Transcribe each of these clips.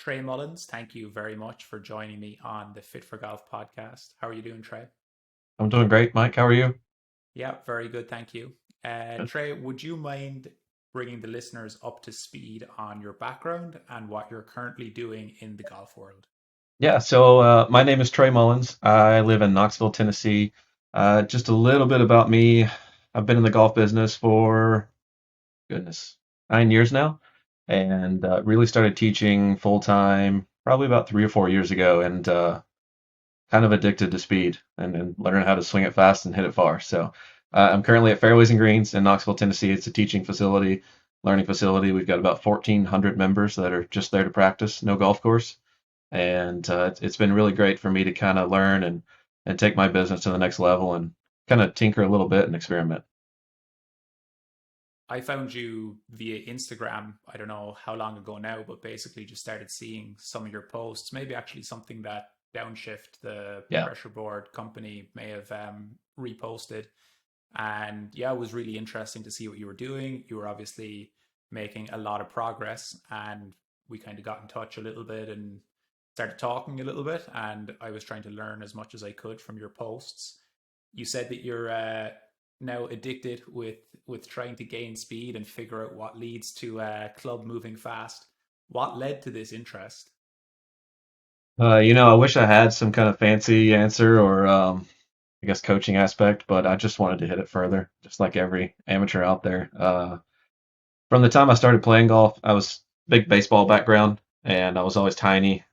Tre Mullins, thank you very much for joining me on the Fit for Golf podcast. How are you doing, Trey? I'm doing great, Mike. How are you? Yeah, very good, thank you. Good. Trey, would you mind bringing the listeners up to speed on your background and what you're currently doing in the golf world? Yeah, so my name is Tre Mullins. I live in Knoxville, Tennessee. Just a little bit about me. I've been in the golf business for, goodness, 9 years now, and really started teaching full time probably about 3 or 4 years ago, and kind of addicted to speed and learning how to swing it fast and hit it far. So I'm currently at Fairways and Greens in Knoxville, Tennessee. It's a teaching facility, learning facility. We've got about 1,400 members that are just there to practice, no golf course. And it's been really great for me to kind of learn and take my business to the next level and kind of tinker a little bit and experiment. I found you via Instagram, I don't know how long ago now, but basically just started seeing some of your posts, maybe actually something that Downshift, the Yeah. pressure board company, may have reposted. And yeah, it was really interesting to see what you were doing. You were obviously making a lot of progress, and we kind of got in touch a little bit and started talking a little bit. And I was trying to learn as much as I could from your posts. You said that you're now addicted with trying to gain speed and figure out what leads to club moving fast. What led to this interest? I wish I had some kind of fancy answer or I guess coaching aspect, but I just wanted to hit it further, just like every amateur out there. From the time I started playing golf, I was big baseball background, and I was always tiny.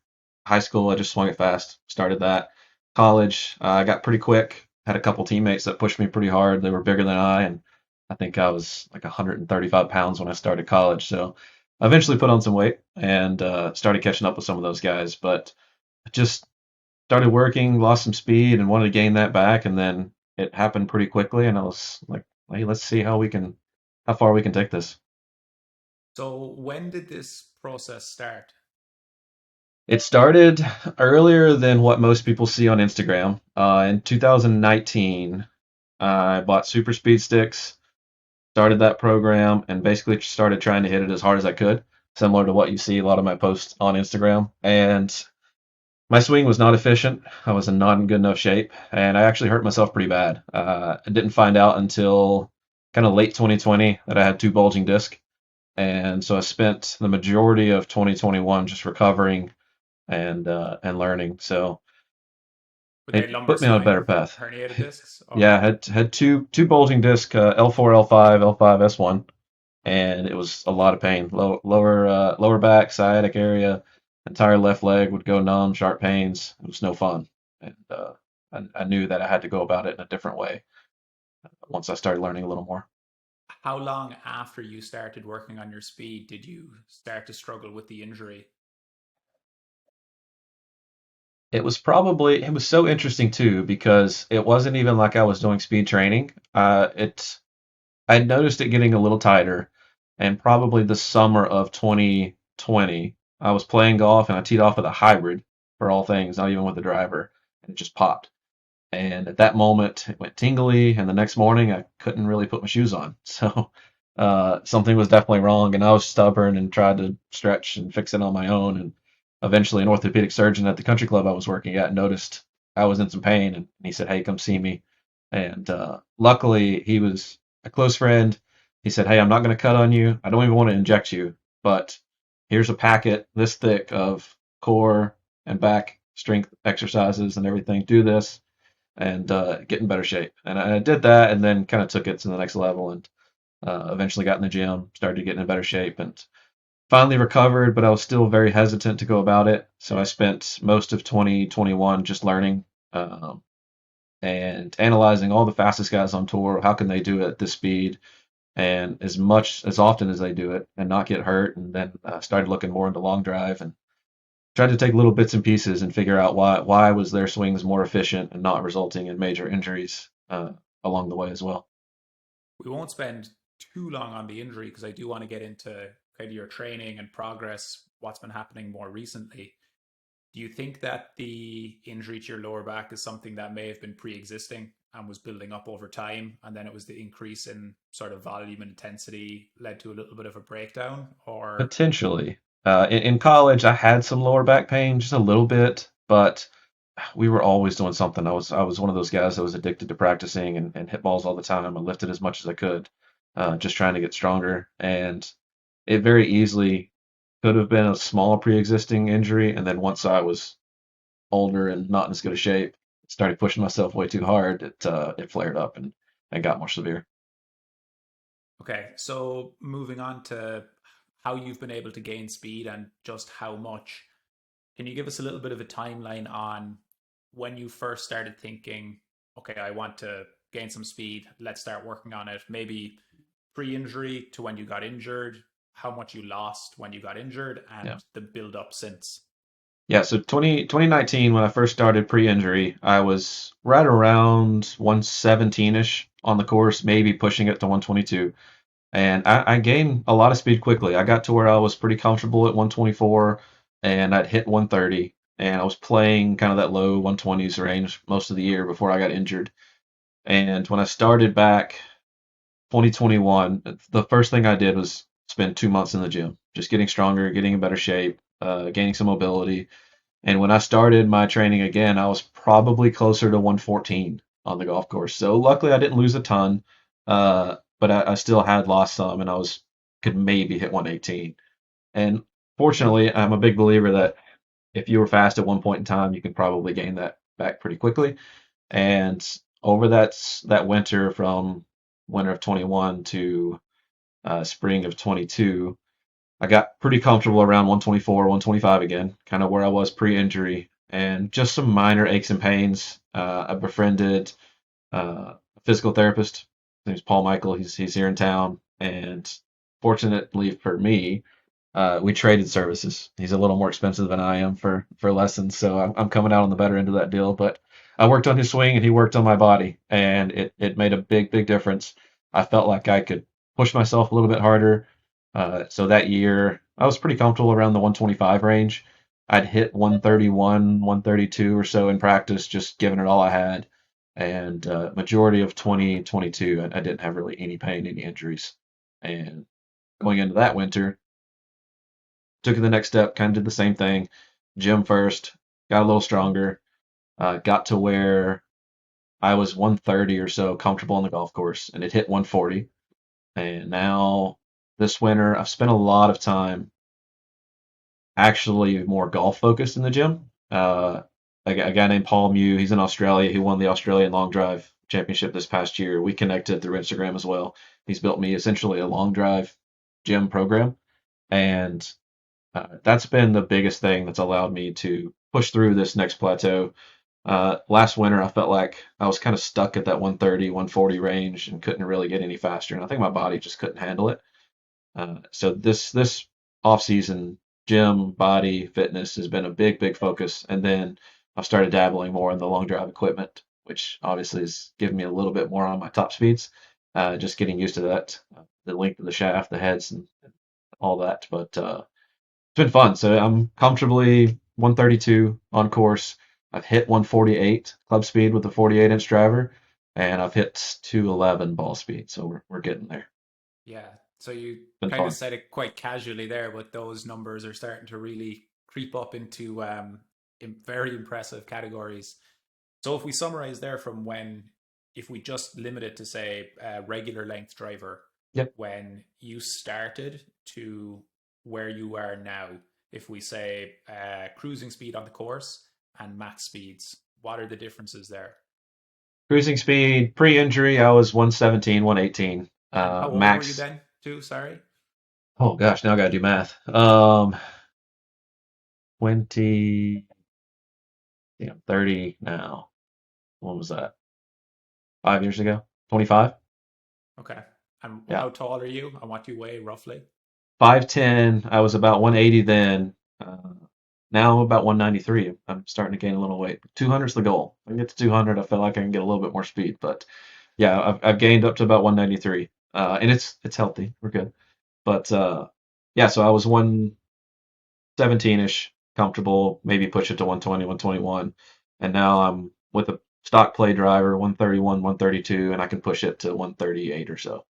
High school, I just swung it fast. Started that. College, I got pretty quick. Had a couple teammates that pushed me pretty hard. They were bigger than I, and I think I was like 135 pounds when I started college. So I eventually put on some weight and started catching up with some of those guys. But I just started working, lost some speed, and wanted to gain that back. And then it happened pretty quickly, and I was like, hey, let's see how far we can take this. So when did this process start? It started earlier than what most people see on Instagram. In 2019, I bought super speed sticks, started that program, and basically started trying to hit it as hard as I could, similar to what you see a lot of my posts on Instagram. And my swing was not efficient. I was in not in good enough shape, and I actually hurt myself pretty bad. I didn't find out until kind of late 2020 that I had two bulging discs. And so I spent the majority of 2021 just recovering and learning. So Were they it lumbar put me on a better spine path. herniated discs Yeah, I or had two bulging disc, L4, L5, L5, S1, and it was a lot of pain. Lower back, sciatic area, entire left leg would go numb, sharp pains. It was no fun, and I knew that I had to go about it in a different way once I started learning a little more. how long after you started working on your speed did you start to struggle with the injury? It was so interesting too because it wasn't even like I was doing speed training. I noticed it getting a little tighter, and probably the summer of 2020, I was playing golf and I teed off with a hybrid for all things, not even with a driver, and it just popped. And at that moment, it went tingly, and the next morning, I couldn't really put my shoes on. So something was definitely wrong, and I was stubborn and tried to stretch and fix it on my own. And eventually, an orthopedic surgeon at the country club I was working at noticed I was in some pain, and he said, "Hey, come see me." And luckily, he was a close friend. He said, "Hey, I'm not going to cut on you. I don't even want to inject you, but here's a packet this thick of core and back strength exercises and everything. Do this and get in better shape." And I did that, and then kind of took it to the next level, and eventually got in the gym, started getting in better shape, and finally recovered. But I was still very hesitant to go about it, so I spent most of 2021 just learning. And analyzing all the fastest guys on tour. How can they do it at this speed and as often as they do it and not get hurt? And then started looking more into long drive and tried to take little bits and pieces and figure out why was their swings more efficient and not resulting in major injuries along the way as well. We won't spend too long on the injury because I do want to get into kind of your training and progress, what's been happening more recently. Do you think that the injury to your lower back is something that may have been pre-existing and was building up over time, and then it was the increase in sort of volume and intensity led to a little bit of a breakdown? Or Potentially. In college, I had some lower back pain, just a little bit, but we were always doing something. I was one of those guys that was addicted to practicing and hit balls all the time. I lifted as much as I could, just trying to get stronger. And it very easily could have been a small pre-existing injury, and then once I was older and not in as good a shape, started pushing myself way too hard, it flared up and got more severe. Okay, so moving on to how you've been able to gain speed and just how much. Can you give us a little bit of a timeline on when you first started thinking, okay, I want to gain some speed, let's start working on it? Maybe pre-injury to when you got injured, how much you lost when you got injured, Yeah. and the build up since. Yeah, so 2019, when I first started pre-injury, I was right around 117-ish on the course, maybe pushing it to 122. And I gained a lot of speed quickly. I got to where I was pretty comfortable at 124, and I'd hit 130, and I was playing kind of that low 120s range most of the year before I got injured. And when I started back 2021, the first thing I did was spend 2 months in the gym, just getting stronger, getting in better shape, gaining some mobility. And when I started my training again, I was probably closer to 114 on the golf course. So luckily, I didn't lose a ton, but I still had lost some, and I was could maybe hit 118. And fortunately, I'm a big believer that if you were fast at one point in time, you can probably gain that back pretty quickly. And over that winter from winter of 21 to spring of 22, I got pretty comfortable around 124, 125 again, kind of where I was pre-injury, and just some minor aches and pains. I befriended a physical therapist. His name's Paul Michael. He's here in town, and fortunately for me, we traded services. He's a little more expensive than I am for lessons, so I'm coming out on the better end of that deal. But I worked on his swing, and he worked on my body, and it made a big difference. I felt like I could push myself a little bit harder. So that year, I was pretty comfortable around the 125 range. I'd hit 131, 132 or so in practice, just giving it all I had. And majority of 2022, I didn't have really any pain, any injuries. And going into that winter, took it the next step, kind of did the same thing. Gym first, got a little stronger, got to where I was 130 or so comfortable on the golf course, and it hit 140. And now this winter, I've spent a lot of time actually more golf focused in the gym. A guy named Paul Mew, he's in Australia. He won the Australian Long Drive Championship this past year. We connected through Instagram as well. He's built me essentially a long drive gym program, and that's been the biggest thing that's allowed me to push through this next plateau. Last winter, I felt like I was kind of stuck at that 130, 140 range and couldn't really get any faster. And I think my body just couldn't handle it. So this off season, gym, body, fitness has been a big focus. And then I've started dabbling more in the long drive equipment, which obviously is giving me a little bit more on my top speeds. Just getting used to that, the length of the shaft, the heads, and all that. But it's been fun. So I'm comfortably 132 on course. I've hit 148 club speed with the 48-inch driver, and I've hit 211 ball speed. So we're getting there. Yeah. So you Been kind of fun. said it quite casually there, but those numbers are starting to really creep up into very impressive categories. So if we summarize there from when, if we just limit it to say a regular length driver, Yep. when you started to where you are now, if we say cruising speed on the course and max speeds, what are the differences there? Cruising speed pre-injury, I was 117, 118. And how old were you Max. then, too? Sorry. Oh gosh, now I gotta do math. 20, 30 now. When was that? 5 years ago? 25? Okay. And Yeah. how tall are you and what do you weigh roughly? 5'10". I was about 180 then. Now I'm about 193. I'm starting to gain a little weight. 200 is the goal. If I can get to 200, I feel like I can get a little bit more speed. But yeah, I've gained up to about 193, and it's healthy. We're good. But yeah, so I was 117-ish, comfortable. Maybe push it to 120, 121, and now I'm with a stock play driver, 131, 132, and I can push it to 138 or so.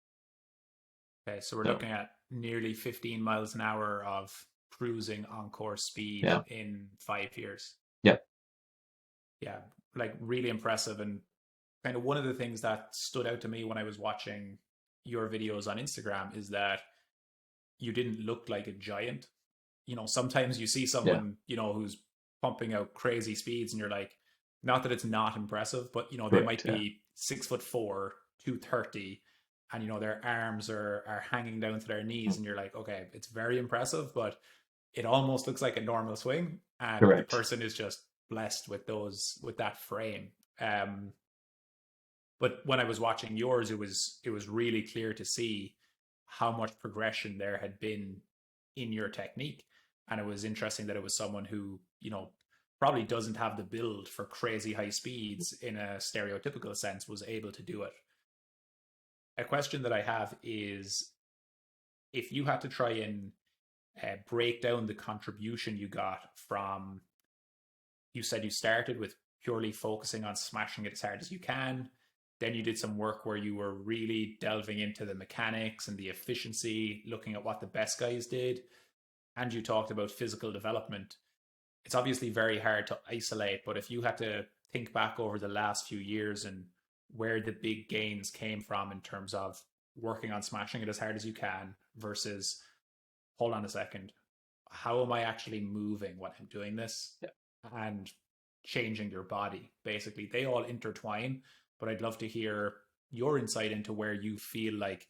Okay, so we're So looking at nearly 15 miles an hour of cruising on course speed Yeah. in 5 years. Yeah. Yeah, like really impressive. And kind of one of the things that stood out to me when I was watching your videos on Instagram is that you didn't look like a giant. Sometimes you see Yeah. someone, who's pumping out crazy speeds and you're like, not that it's not impressive, but they Correct. might Yeah. be 6'4", 230, and their arms are hanging down to their knees, Mm. and you're like, okay, it's very impressive, but it almost looks like a normal swing, and the Correct. person is just blessed with that frame. But when I was watching yours, it was really clear to see how much progression there had been in your technique. And it was interesting that it was someone who, probably doesn't have the build for crazy high speeds in a stereotypical sense, was able to do it. A question that I have is, if you had to try and break down the contribution you got from, you said you started with purely focusing on smashing it as hard as you can. Then you did some work where you were really delving into the mechanics and the efficiency, looking at what the best guys did. And you talked about physical development. It's obviously very hard to isolate, but if you had to think back over the last few years and where the big gains came from in terms of working on smashing it as hard as you can versus, hold on a second, how am I actually moving when I'm doing this? Yeah. And changing your body. Basically, they all intertwine, but I'd love to hear your insight into where you feel like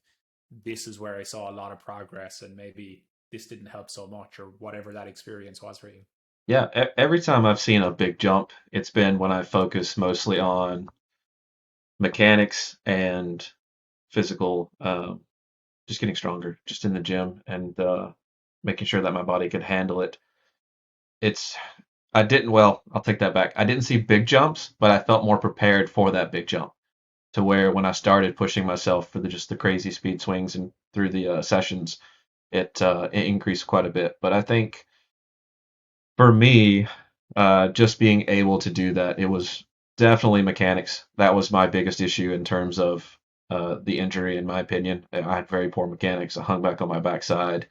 this is where I saw a lot of progress and maybe this didn't help so much, or whatever that experience was for you. Yeah. Every time I've seen a big jump, it's been when I focus mostly on mechanics and physical, just getting stronger, just in the gym and making sure that my body could handle it. It's I didn't well, I'll take that back. I didn't see big jumps, but I felt more prepared for that big jump. To where when I started pushing myself for just the crazy speed swings and through the sessions, it increased quite a bit. But I think for me, just being able to do that, it was definitely mechanics. That was my biggest issue in terms of the injury, in my opinion. I had very poor mechanics. I hung back on my backside,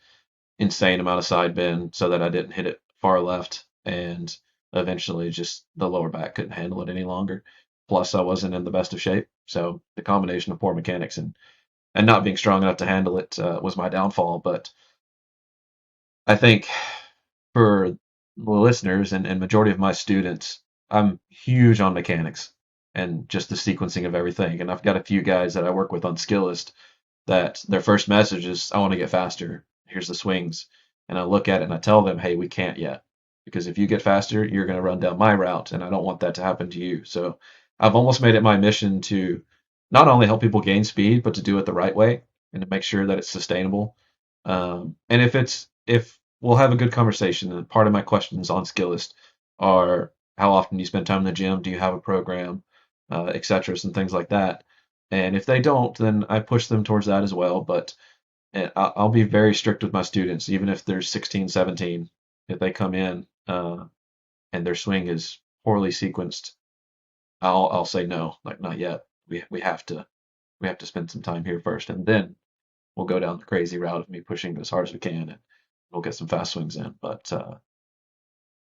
insane amount of side bend so that I didn't hit it far left, and eventually just the lower back couldn't handle it any longer. Plus, I wasn't in the best of shape, so the combination of poor mechanics and not being strong enough to handle it was my downfall. But I think for the listeners and majority of my students, I'm huge on mechanics and just the sequencing of everything. And I've got a few guys that I work with on Skillist that their first message is, I want to get faster. Here's the swings. And I look at it and I tell them, hey, we can't yet. Because if you get faster, you're going to run down my route. And I don't want that to happen to you. So I've almost made it my mission to not only help people gain speed, but to do it the right way and to make sure that it's sustainable. And if we'll have a good conversation, and part of my questions on Skillist are how often do you spend time in the gym? Do you have a program? Et cetera, and things like that. And if they don't, then I push them towards that as well. But I'll be very strict with my students, even if they're 16, 17. If they come in and their swing is poorly sequenced, I'll say no, like not yet. We have to spend some time here first, and then we'll go down the crazy route of me pushing as hard as we can, and we'll get some fast swings in. But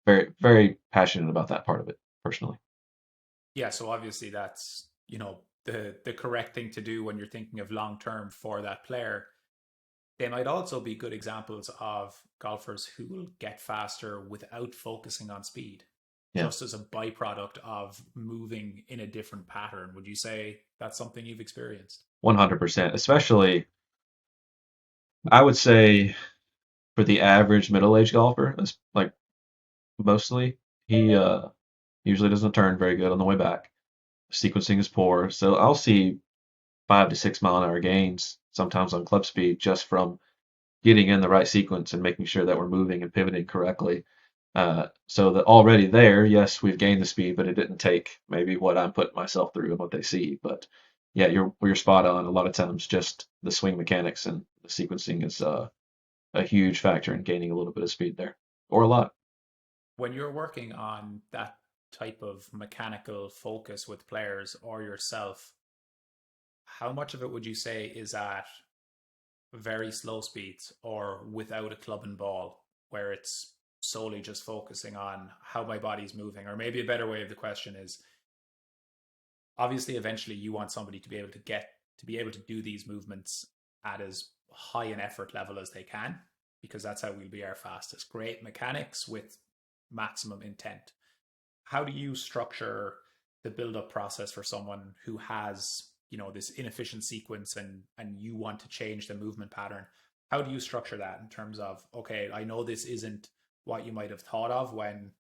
very very passionate about that part of it personally. Yeah, so obviously that's, the correct thing to do when you're thinking of long term for that player. They might also be good examples of golfers who will get faster without focusing on speed, Yeah, just as a byproduct of moving in a different pattern. Would you say that's something you've experienced? 100%. Especially, I would say for the average middle-aged golfer, like mostly, he usually doesn't turn very good on the way back. Sequencing is poor, so I'll see 5 to 6 mile an hour gains sometimes on club speed just from getting in the right sequence and making sure that we're moving and pivoting correctly. So that already there, yes, we've gained the speed, but it didn't take maybe what I'm putting myself through and what they see. But yeah, you're spot on. A lot of times, just the swing mechanics and the sequencing is a huge factor in gaining a little bit of speed there, or a lot. When you're working on that type of mechanical focus with players or yourself, how much of it would you say is at very slow speeds or without a club and ball? where it's solely just focusing on how my body's moving? Or maybe a better way of the question is, obviously eventually you want somebody to be able to get to be able to do these movements at as high an effort level as they can, because that's how we'll be our fastest. Great mechanics with maximum intent. How do you structure the build up process for someone who has, this inefficient sequence, and you want to change the movement pattern? How do you structure that in terms of, okay, I know this isn't what you might have thought of when,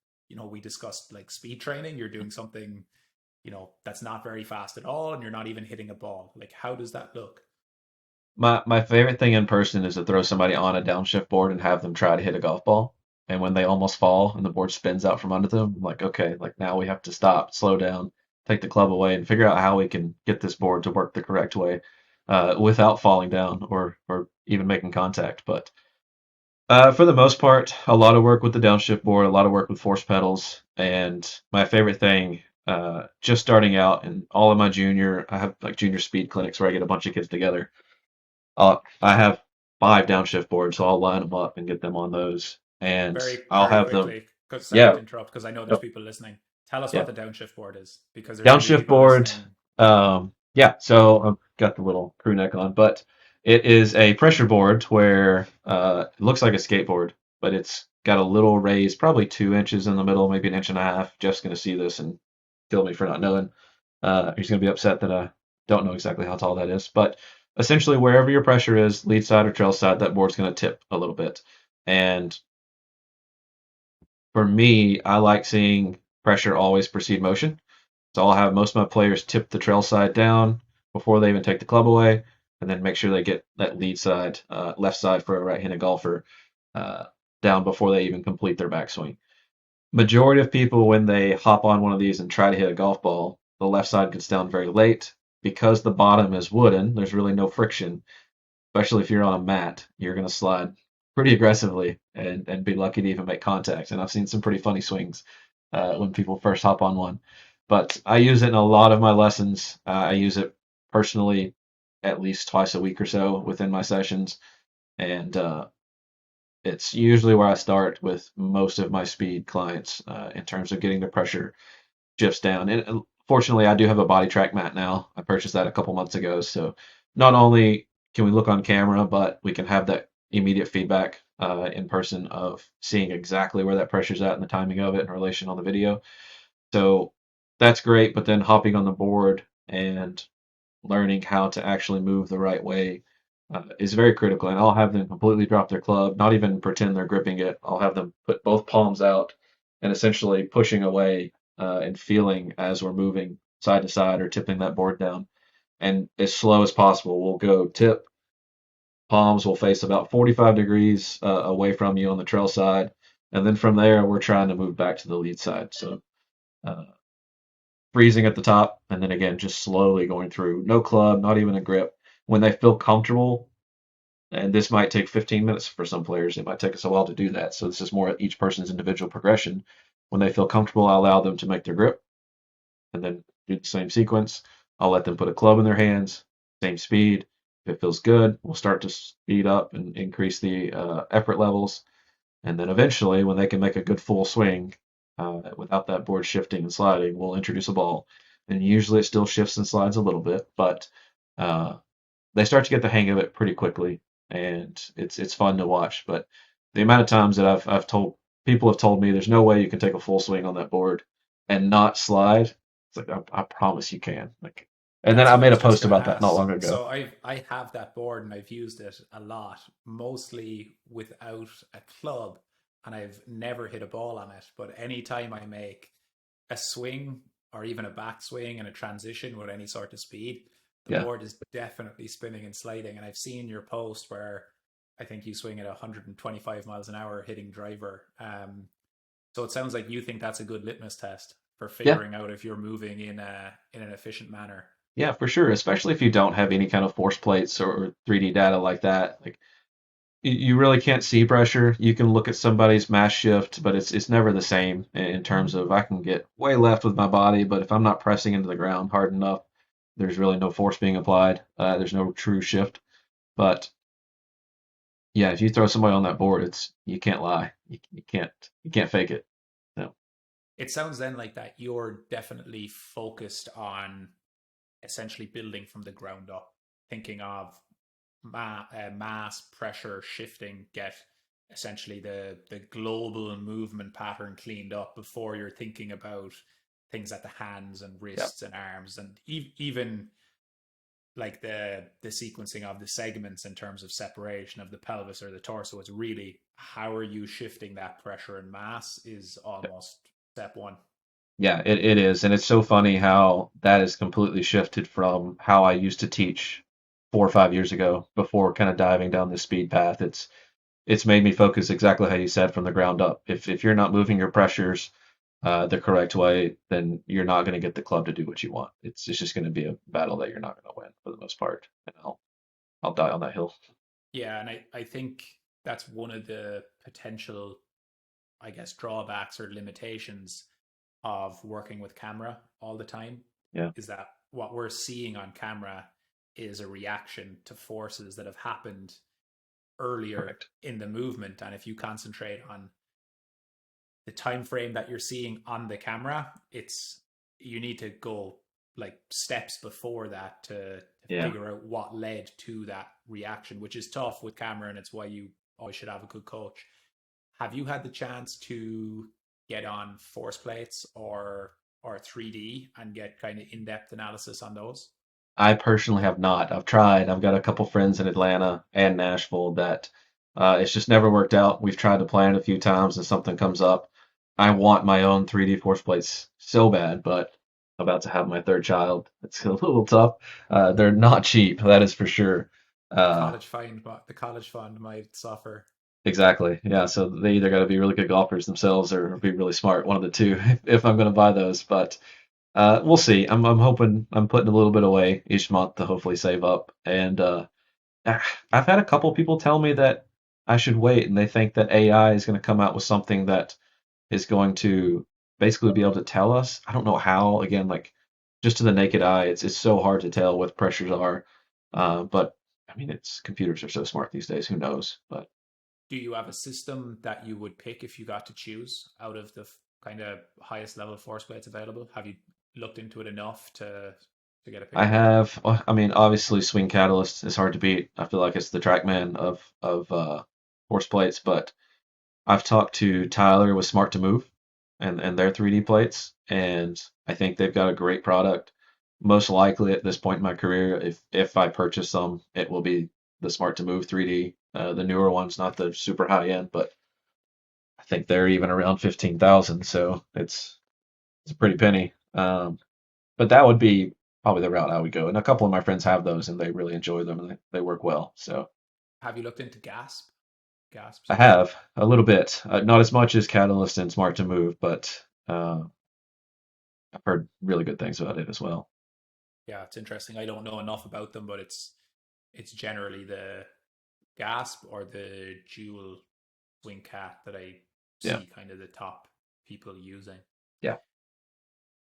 we discussed like speed training. You're doing something, that's not very fast at all, and you're not even hitting a ball. Like, how does that look? My favorite thing in person is to throw somebody on a downshift board and have them try to hit a golf ball. And when they almost fall and the board spins out from under them, I'm like, okay, like now we have to stop, slow down, take the club away, and figure out how we can get this board to work the correct way, without falling down or even making contact. But for the most part, a lot of work with the downshift board, a lot of work with force pedals, and my favorite thing, just starting out and all of my I have like junior speed clinics where I get a bunch of kids together. I have 5 downshift boards, so I'll line them up and get them on those, and Very, I'll very have them. quickly, because sorry to Yeah, interrupt, because I know there's yep, people listening. Tell us what yeah. the downshift board is, because there's going to be Downshift people board. listening. Yeah, so I've got the little crew neck on, but it is a pressure board where it looks like a skateboard, but it's got a little raise, probably 2 inches in the middle, maybe an inch and a half. Jeff's going to see this and kill me for not knowing. He's going to be upset that I don't know exactly how tall that is. But essentially, wherever your pressure is, lead side or trail side, that board's going to tip a little bit. And for me, I like seeing pressure always precede motion. So I'll have most of my players tip the trail side down before they even take the club away, and then make sure they get that lead side, left side for a right-handed golfer, uh, down before they even complete their backswing. Majority of people, when they hop on one of these and try to hit a golf ball, the left side gets down very late. Because the bottom is wooden, there's really no friction, especially if you're on a mat. You're going to slide pretty aggressively and be lucky to even make contact. And I've seen some pretty funny swings when people first hop on one. But I use it in a lot of my lessons. I use it personally at least twice a week or so within my sessions. And it's usually where I start with most of my speed clients in terms of getting the pressure shifts down. And fortunately, I do have a body track mat now. I purchased that a couple months ago. So not only can we look on camera, but we can have that immediate feedback in person of seeing exactly where that pressure's at and the timing of it in relation on the video. So that's great. But then hopping on the board and learning how to actually move the right way is very critical. And I'll have them completely drop their club, not even pretend they're gripping it. I'll have them put both palms out and essentially pushing away and feeling as we're moving side to side or tipping that board down. And as slow as possible, we'll go tip. Palms will face about 45 degrees away from you on the trail side. And then from there, we're trying to move back to the lead side. So uh, freezing at the top, and then again, just slowly going through. No club, not even a grip. When they feel comfortable, and this might take 15 minutes for some players, it might take us a while to do that. So this is more each person's individual progression. When they feel comfortable, I allow them to make their grip and then do the same sequence. I'll let them put a club in their hands, same speed. If it feels good, we'll start to speed up and increase the effort levels. And then eventually, when they can make a good full swing without that board shifting and sliding, we'll introduce a ball. And usually it still shifts and slides a little bit, but uh, they start to get the hang of it pretty quickly, and it's fun to watch. But the amount of times that I've told people have told me there's no way you can take a full swing on that board and not slide. It's like I promise you can. Like, and then That's I what I made a was just post going to about that not ask. long ago. So I have that board and I've used it a lot, mostly without a club, and I've never hit a ball on it. But anytime I make a swing or even a backswing and a transition with any sort of speed, the Yeah, board is definitely spinning and sliding. And I've seen your post where I think you swing at 125 miles an hour hitting driver. So it sounds like you think that's a good litmus test for yeah, figuring out if you're moving in an efficient manner. yeah, for sure. Especially if you don't have any kind of force plates or 3D data like that. Like you really can't see pressure. You can look at somebody's mass shift, but it's never the same in terms of I can get way left with my body, but if I'm not pressing into the ground hard enough, there's really no force being applied. There's no true shift. But Yeah, if you throw somebody on that board, it's you can't lie. You can't fake it. No. It sounds then like that you're definitely focused on essentially building from the ground up, thinking of mass pressure shifting, get essentially the global movement pattern cleaned up before you're thinking about things at the hands and Yeah. wrists and arms, and even like the sequencing of the segments in terms of separation of the pelvis or the torso. It's really how are you shifting that pressure and mass is almost step one. Yeah, it is. And it's so funny how that has completely shifted from how I used to teach 4 or 5 years ago before kind of diving down the speed path. It's made me focus exactly how you said from the ground up. If you're not moving your pressures the correct way, then you're not going to get the club to do what you want. It's just going to be a battle that you're not going to win for the most part. And I'll die on that hill. Yeah, and I think that's one of the potential, I guess, drawbacks or limitations of working with camera all the time Yeah, is that what we're seeing on camera is a reaction to forces that have happened earlier correct. in the movement. And if you concentrate on the time frame that you're seeing on the camera, it's you need to go like steps before that to Yeah. figure out what led to that reaction, which is tough with camera, and it's why you always should have a good coach. Have you had the chance to get on force plates or 3D and get kind of in-depth analysis on those? I personally have not. I've tried. I've got a couple friends in Atlanta and Nashville that it's just never worked out. We've tried to plan it a few times and something comes up. I want my own 3D force plates so bad, but about to have my third child. It's a little tough. They're not cheap, that is for sure. Uh, The college fund might suffer. exactly. Yeah, so they either got to be really good golfers themselves or be really smart, one of the two, if I'm going to buy those. But we'll see. I'm hoping I'm putting a little bit away each month to hopefully save up. And I've had a couple people tell me that I should wait, and they think that AI is going to come out with something that is going to basically be able to tell us. I don't know how. Again, like just to the naked eye, it's so hard to tell what pressures are. But I mean, it's computers are so smart these days. Who knows? But Do you have a system that you would pick if you got to choose out of the kind of highest level force plates available? Have you looked into it enough to get a I picture? have. I mean, obviously, Swing Catalyst is hard to beat. I feel like it's the TrackMan of horse plates, but I've talked to Tyler with Smart to Move and their 3D plates, and I think they've got a great product. Most likely at this point in my career, if I purchase them, it will be the Smart to Move 3D, the newer ones, not the super high end, but I think they're even around 15,000, so it's a pretty penny. But that would be probably the route I would go. And a couple of my friends have those, and they really enjoy them, and they work well. So Have you looked into gasp I systems? have a little bit, not as much as Catalyst and Smart to Move, but I've heard really good things about it as well. Yeah, it's interesting. I don't know enough about them, but it's generally the gasp or the dual wing cat that I Yeah, see kind of the top people using. yeah,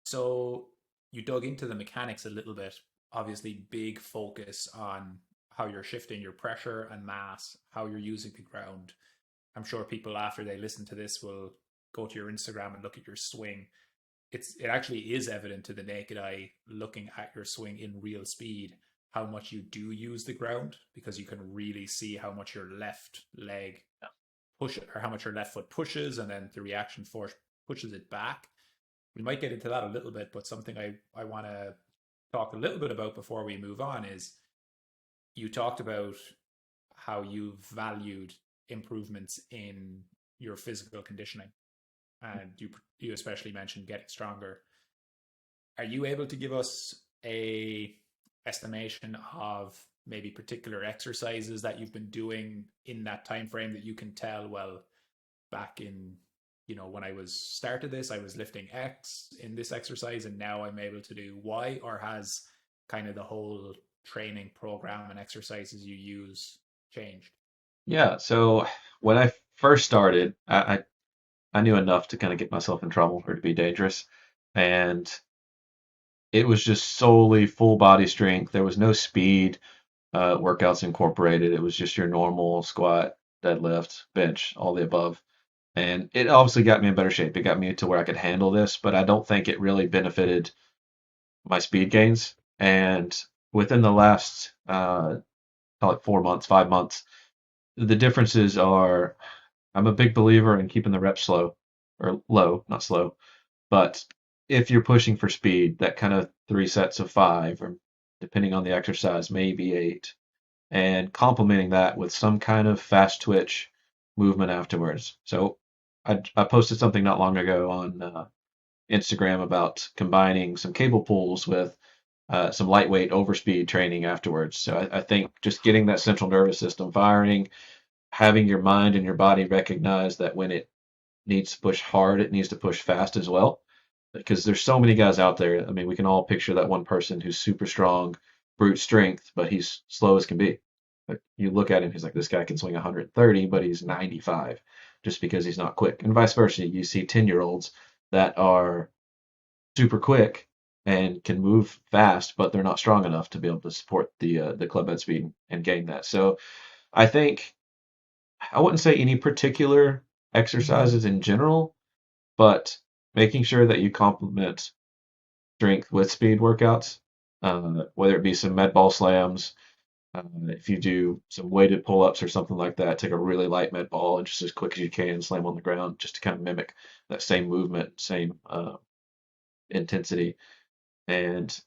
So you dug into the mechanics a little bit. Obviously, big focus on how you're shifting your pressure and mass, how you're using the ground. I'm sure people after they listen to this will go to your Instagram and look at your swing. It actually is evident to the naked eye looking at your swing in real speed how much you do use the ground because you can really see how much your left leg push or how much your left foot pushes and then the reaction force pushes it back. We might get into that a little bit, but something I want to talk a little bit about before we move on is you talked about how you valued improvements in your physical conditioning, and you especially mentioned getting stronger. Are you able to give us a estimation of maybe particular exercises that you've been doing in that time frame that you can tell, well, back in, when I was started this, I was lifting X in this exercise and now I'm able to do Y? Or has kind of the whole training program and exercises you use changed? yeah. So when I first started, I knew enough to kind of get myself in trouble or to be dangerous, and it was just solely full body strength. There was no speed. workouts incorporated. It was just your normal squat, deadlift, bench, all the above. And it obviously got me in better shape. It got me to where I could handle this, but I don't think it really benefited my speed gains. And within the last, call it 4 months, 5 months, the differences are I'm a big believer in keeping the reps slow or low, not slow. But if you're pushing for speed, that kind of 3 sets of five, or depending on the exercise, maybe eight, and complementing that with some kind of fast twitch movement afterwards. So I posted something not long ago on Instagram about combining some cable pulls with some lightweight overspeed training afterwards. So I think just getting that central nervous system firing, having your mind and your body recognize that when it needs to push hard, it needs to push fast as well. Because there's so many guys out there. I mean, we can all picture that one person who's super strong, brute strength, but he's slow as can be. Like you look at him, he's like, this guy can swing 130, but he's 95 just because he's not quick. And vice versa. You see 10-year-olds that are super quick and can move fast, but they're not strong enough to be able to support the club head speed and gain that. So I think I wouldn't say any particular exercises in general, but making sure that you complement strength with speed workouts, whether it be some med ball slams, if you do some weighted pull ups or something like that, take a really light med ball and just as quick as you can slam on the ground just to kind of mimic that same movement, same intensity. And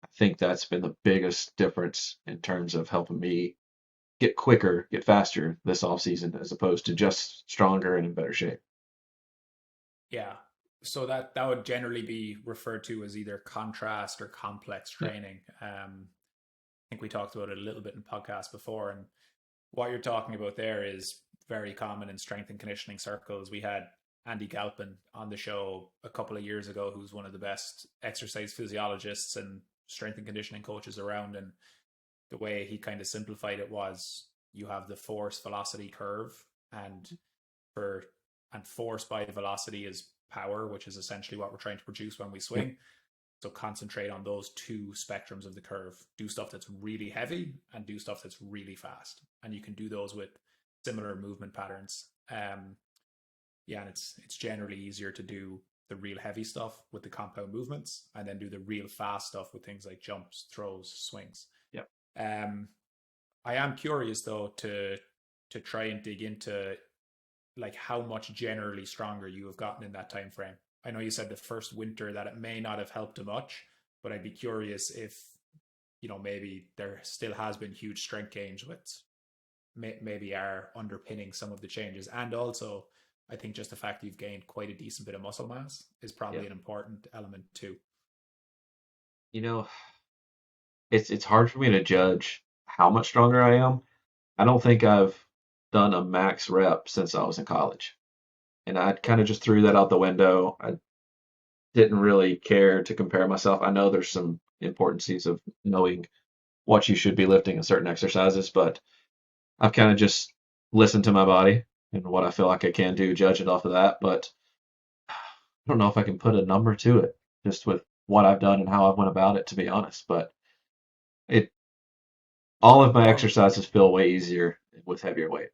I think that's been the biggest difference in terms of helping me get quicker, get faster this off season as opposed to just stronger and in better shape. Yeah. So that would generally be referred to as either contrast or complex Yeah. training. I think we talked about it a little bit in podcasts before, and what you're talking about there is very common in strength and conditioning circles. We had Andy Galpin on the show a couple of years ago, who's one of the best exercise physiologists and strength and conditioning coaches around. And the way he kind of simplified it was you have the force velocity curve, and for and force by velocity is power, which is essentially what we're trying to produce when we Yeah. swing. So concentrate on those two spectrums of the curve. Do stuff that's really heavy and do stuff that's really fast. And you can do those with similar movement patterns. Yeah, and it's generally easier to do the real heavy stuff with the compound movements and then do the real fast stuff with things like jumps, throws, swings. Yeah. Um, I am curious though to try and dig into like how much generally stronger you have gotten in that time frame. I know you said the first winter that it may not have helped much, but I'd be curious if maybe there still has been huge strength gains, with maybe are underpinning some of the changes. And also, I think just the fact that you've gained quite a decent bit of muscle mass is Yeah. probably an important element too. You know, it's hard for me to judge how much stronger I am. I don't think I've done a max rep since I was in college. And I kind of just threw that out the window. I didn't really care to compare myself. I know there's some importancies of knowing what you should be lifting in certain exercises, but I've kind of just listened to my body and what I feel like I can do, judge it off of that. But I don't know if I can put a number to it just with what I've done and how I've went about it, to be honest. But it all of my Well, exercises feel way easier with heavier weight.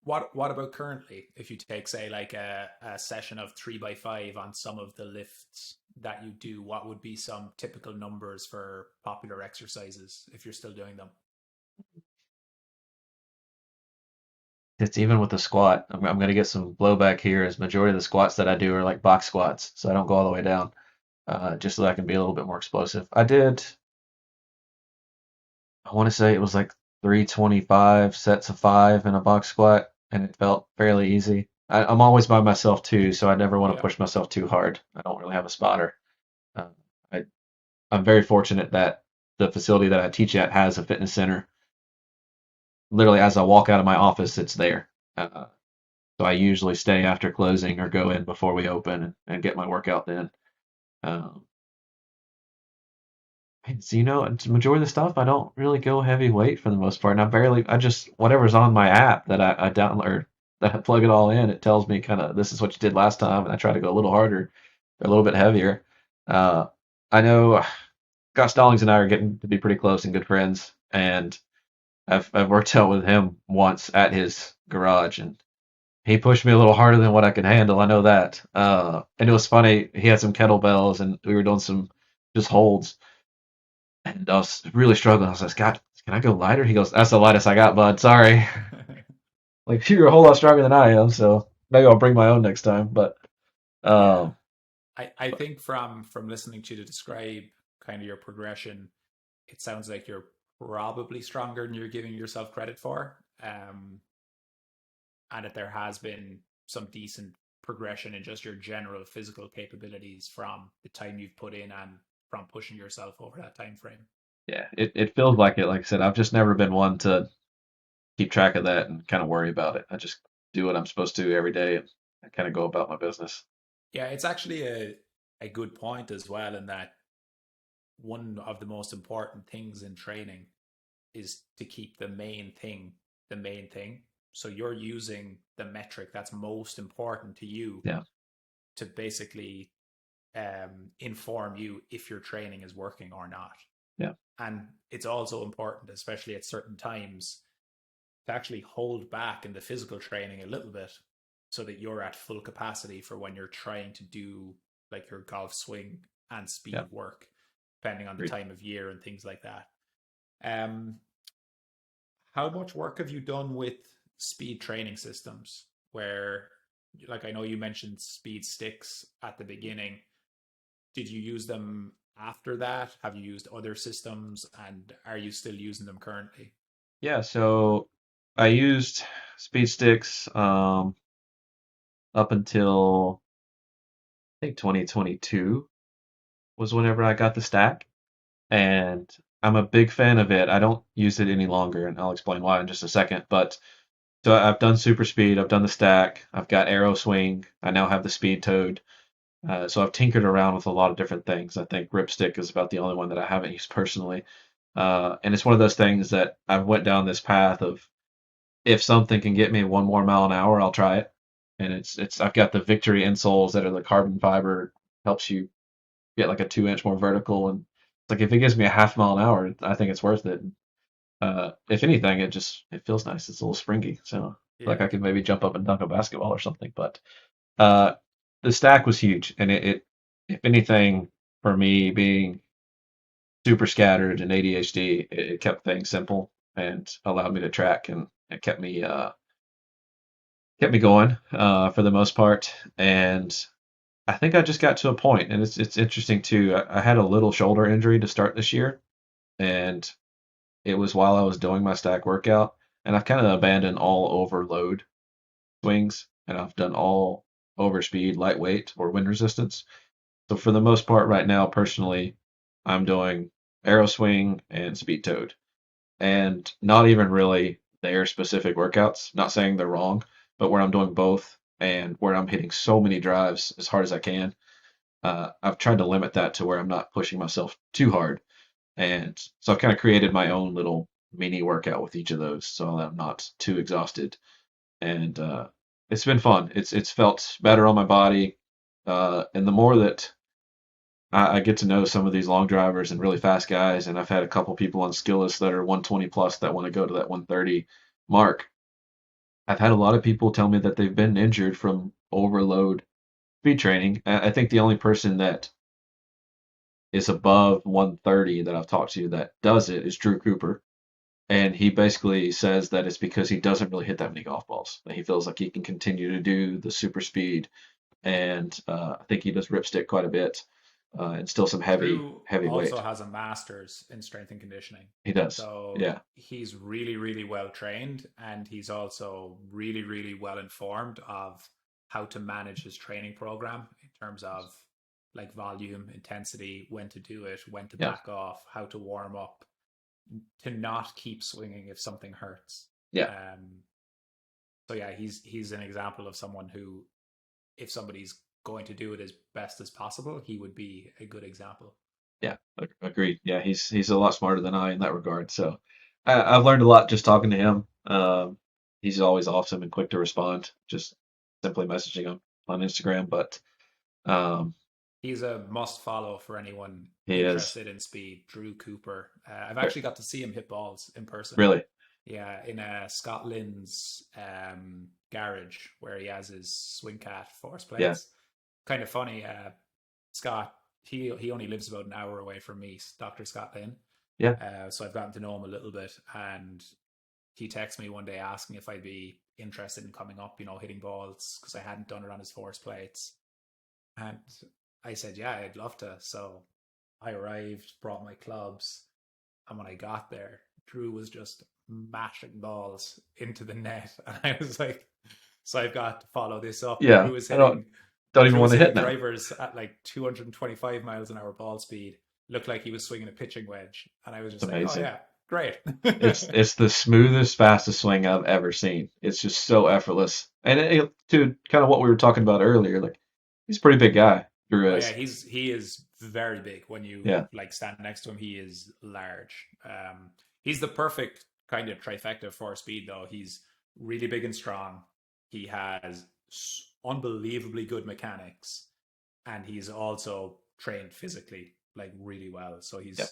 what about currently? If you take, say, like a session of 3x5 on some of the lifts that you do, what would be some typical numbers for popular exercises if you're still doing them? It's even with the squat. I'm going to get some blowback here as majority of the squats that I do are like box squats, so I don't go all the way down, just so I can be a little bit more explosive. I want to say it was like 325 sets of five in a box squat, and it felt fairly easy. I'm always by myself too, so I never want to Yeah. push myself too hard. I don't really have a spotter. Um, I, I'm very fortunate that the facility that I teach at has a fitness center. Literally, as I walk out of my office, it's there. So I usually stay after closing or go in before we open and get my workout then. Um, so, the majority of the stuff, I don't really go heavy weight for the most part. And I just, whatever's on my app that I download, or that I plug it all in, it tells me kind of this is what you did last time. And I try to go a little harder, a little bit heavier. Uh, I know Scott Stallings and I are getting to be pretty close and good friends. And I've worked out with him once at his garage, and he pushed me a little harder than what I could handle. I know that. And it was funny. He had some kettlebells, and we were doing some just holds, and I was really struggling. I was like, "God, can I go lighter?" He goes, "That's the lightest I got, bud. Sorry." Like you're a whole lot stronger than I am, so maybe I'll bring my own next time. But Yeah. um, I think from listening to you to describe kind of your progression, it sounds like you're probably stronger than you're giving yourself credit for. And that there has been some decent progression in just your general physical capabilities from the time you've put in and from pushing yourself over that time frame. yeah, it feels like it. Like I said, I've just never been one to keep track of that and kind of worry about it. I just do what I'm supposed to every day, and I kind of go about my business. Yeah, it's actually a good point as well, in that one of the most important things in training is to keep the main thing. So you're using the metric that's most important to you Yeah, to basically inform you if your training is working or not. yeah, And it's also important, especially at certain times, to actually hold back in the physical training a little bit so that you're at full capacity for when you're trying to do like your golf swing and yeah. speed work, depending on the Agreed. time of year and things like that. Um, how much work have you done with speed training systems? Where, like, I know you mentioned speed sticks at the beginning. Did you use them after that? Have you used other systems, and are you still using them currently? Yeah, so I used speed sticks up until I think 2022 was whenever I got the stack, and I'm a big fan of it. I don't use it any longer, and I'll explain why in just a second. But so I've done super speed, I've done the stack, I've got arrow swing, I now have the speed toad. So I've tinkered around with a lot of different things. I think ripstick is about the only one that I haven't used personally. And it's one of those things that I've went down this path of if something can get me 1 more mile an hour, I'll try it. And it's I've got the Victory insoles that are the carbon fiber, helps you get like a 2 inch more vertical, and it's like if it gives me a half mile an hour, I think it's worth it. If anything, it feels nice. It's a little springy, so I feel like Yeah. I could maybe jump up and dunk a basketball or something. But uh, the stack was huge, and it if anything, for me being super scattered and ADHD, it kept things simple and allowed me to track, and it kept me going for the most part. And I think I just got to a point, and it's interesting too. I had a little shoulder injury to start this year, and it was while I was doing my stack workout, and I've kind of abandoned all overload swings, and I've done all overspeed, lightweight, or wind resistance. So for the most part, right now, personally, I'm doing arrow swing and speed toad, and not even really their specific workouts. Not saying they're wrong, but where I'm doing both and where I'm hitting so many drives as hard as I can, I've tried to limit that to where I'm not pushing myself too hard. And so I've kind of created my own little mini workout with each of those so that I'm not too exhausted. And it's been fun. It's felt better on my body. And the more that I get to know some of these long drivers and really fast guys, and I've had a couple people on Skillest that are 120 plus that want to go to that 130 mark. I've had a lot of people tell me that they've been injured from overload speed training. I think the only person that is above 130 that I've talked to that does it is Drew Cooper. And he basically says that it's because he doesn't really hit that many golf balls. That he feels like he can continue to do the super speed. And I think he does ripstick quite a bit and still some Drew heavy also weight. has a master's in strength and conditioning. He does. So Yeah. he's really, really well trained, and he's also really, really well informed of how to manage his training program in terms of like volume, intensity, when to do it, when to Yeah. back off, how to warm up, to not keep swinging if something hurts. Yeah. Um, so yeah, he's an example of someone who, if somebody's going to do it as best as possible, he would be a good example. Yeah. Agreed. Yeah. He's a lot smarter than I in that regard. So I've learned a lot just talking to him. He's always awesome and quick to respond, just simply messaging him on Instagram. But um, He's a must follow for anyone He is. interested in speed. Drew Cooper. I've actually got to see him hit balls in person. Really. Yeah, in Scott Lynn's garage where he has his swing cat force Yeah. plates. Kind of funny. Scott, he only lives about an hour away from me, Dr. Scott Lynn. Yeah. So I've gotten to know him a little bit, and he texted me one day asking if I'd be interested in coming up, hitting balls because I hadn't done it on his force plates. And I said, yeah, I'd love to. So I arrived, brought my clubs, and when I got there, Drew was just mashing balls into the net. And I was like, so I've got to follow this up. Yeah. I don't even Drew want was to hit hitting now. drivers at like 225 miles an hour ball speed. Looked like he was swinging a pitching wedge. And I was It's just like, oh amazing. yeah, great. It's the smoothest, fastest swing I've ever seen. It's just so effortless. And to kind of what we were talking about earlier, like he's a pretty big guy. Drew Oh yeah, is. he is very big. When you Yeah. like stand next to him, he is large. He's the perfect kind of trifecta for speed, though. He's really big and strong. He has unbelievably good mechanics, and he's also trained physically like really well. So Yeah.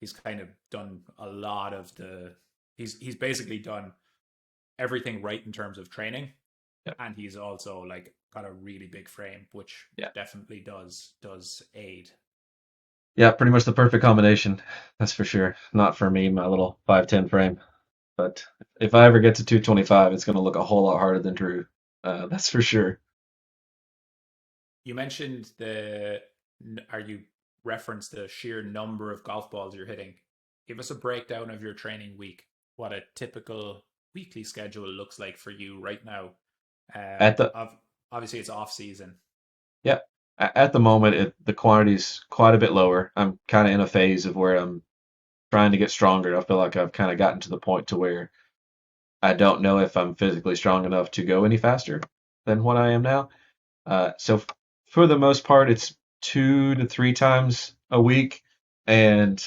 he's kind of done a lot of the. He's basically done everything right in terms of training, Yeah. and he's also like got a really big frame, which Yeah. definitely does aid. Yeah. Pretty much the perfect combination. That's for sure. Not for me, my little 5'10" frame. But if I ever get to 225, it's going to look a whole lot harder than Drew. That's for sure. You mentioned the are you referenced the sheer number of golf balls you're hitting. Give us a breakdown of your training week. What a typical weekly schedule looks like for you right now. At the Of obviously it's off season. Yeah, at the moment, the quantity's quite a bit lower. I'm kind of in a phase of where I'm trying to get stronger. I feel like I've kind of gotten to the point to where I don't know if I'm physically strong enough to go any faster than what I am now. So for the most part, it's 2 to 3 times a week, and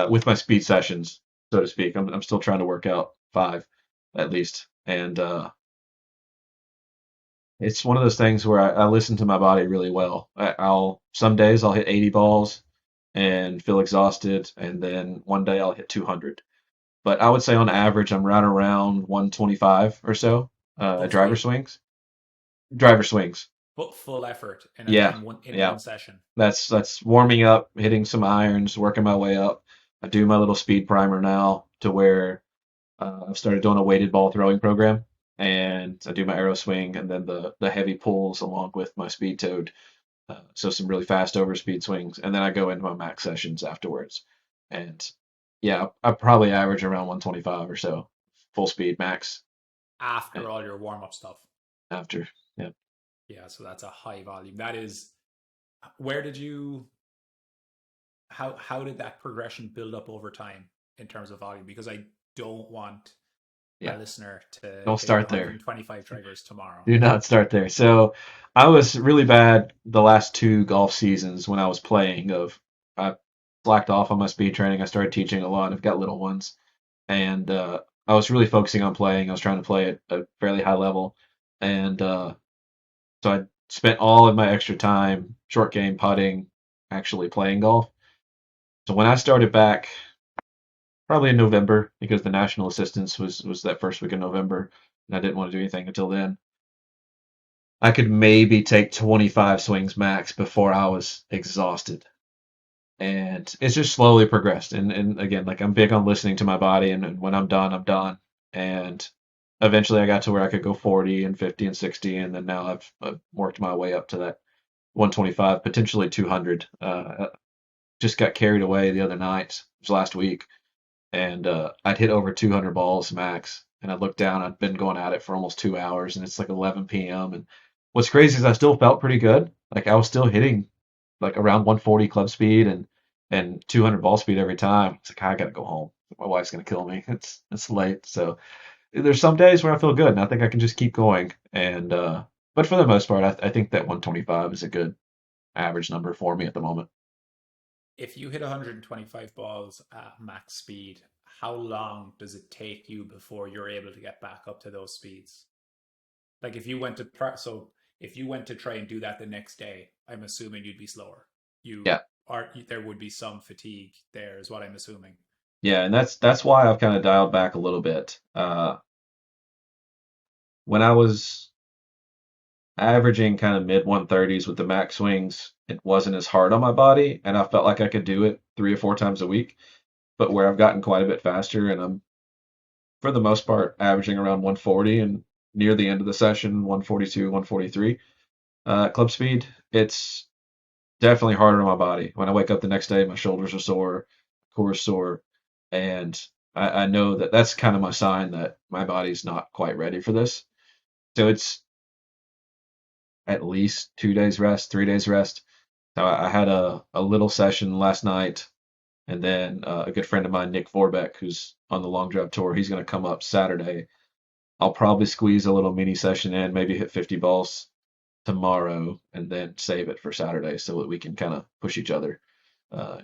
with my speed sessions, so to speak, I'm still trying to work out 5 at least, and it's one of those things where I listen to my body really well. I'll some days I'll hit 80 balls and feel exhausted, and then one day I'll hit 200. But I would say on average I'm right around 125 or so. Full Driver speed. swings, driver swings. Full effort Yeah, in one yeah. session. That's warming up, hitting some irons, working my way up. I do my little speed primer now to where I've started doing a weighted ball throwing program, and I do my arrow swing and then the heavy pulls along with my speed toad. So some really fast overspeed swings, and then I go into my max sessions afterwards. And yeah, I probably average around 125 or so, full speed max. After And all your warm up stuff. after, yeah, Yeah, so that's a high volume. That is where did you how did that progression build up over time in terms of volume? Because I don't want a yeah, listener to don't hit start there. 125 drivers tomorrow. Do not start there. So I was really bad the last 2 golf seasons when I was playing. I slacked off on my speed training. I started teaching a lot. I've got little ones, and I was really focusing on playing. I was trying to play at a fairly high level, and so I spent all of my extra time short game putting, actually playing golf. So when I started back, probably in November, because the national assistance was that first week in November, and I didn't want to do anything until then. I could maybe take 25 swings max before I was exhausted. And it's just slowly progressed. And again, like I'm big on listening to my body, and when I'm done, I'm done. And eventually I got to where I could go 40 and 50 and 60, and then now I've worked my way up to that 125, potentially 200. Just got carried away the other night, it was last week, and I'd hit over 200 balls max. And I looked down, I'd been going at it for almost 2 hours, and it's like 11 p.m. And what's crazy is I still felt pretty good. Like I was still hitting like around 140 club speed and 200 ball speed every time. It's like I gotta go home. My wife's gonna kill me. It's late. So there's some days where I feel good, and I think I can just keep going. And but for the most part, I think that 125 is a good average number for me at the moment. If you hit 125 balls at max speed, how long does it take you before you're able to get back up to those speeds? Like if you went to so If you went to try and do that the next day, I'm assuming you'd be slower. You Yeah. there would be some fatigue there, is what I'm assuming. Yeah, and that's why I've kind of dialed back a little bit. When I was averaging kind of mid 130s with the max swings, it wasn't as hard on my body, and I felt like I could do it 3 or 4 times a week. But where I've gotten quite a bit faster, and I'm for the most part averaging around 140, and near the end of the session, 142, 143 club speed, it's definitely harder on my body. When I wake up the next day, my shoulders are sore, core is sore, and I know that that's kind of my sign that my body's not quite ready for this. So it's at least 2 days rest, 3 days rest. So I had a little session last night, and then a good friend of mine, Nick Vorbeck, who's on the long drive tour, he's going to come up Saturday. I'll probably squeeze a little mini session in, maybe hit 50 balls tomorrow, and then save it for Saturday so that we can kind of push each other.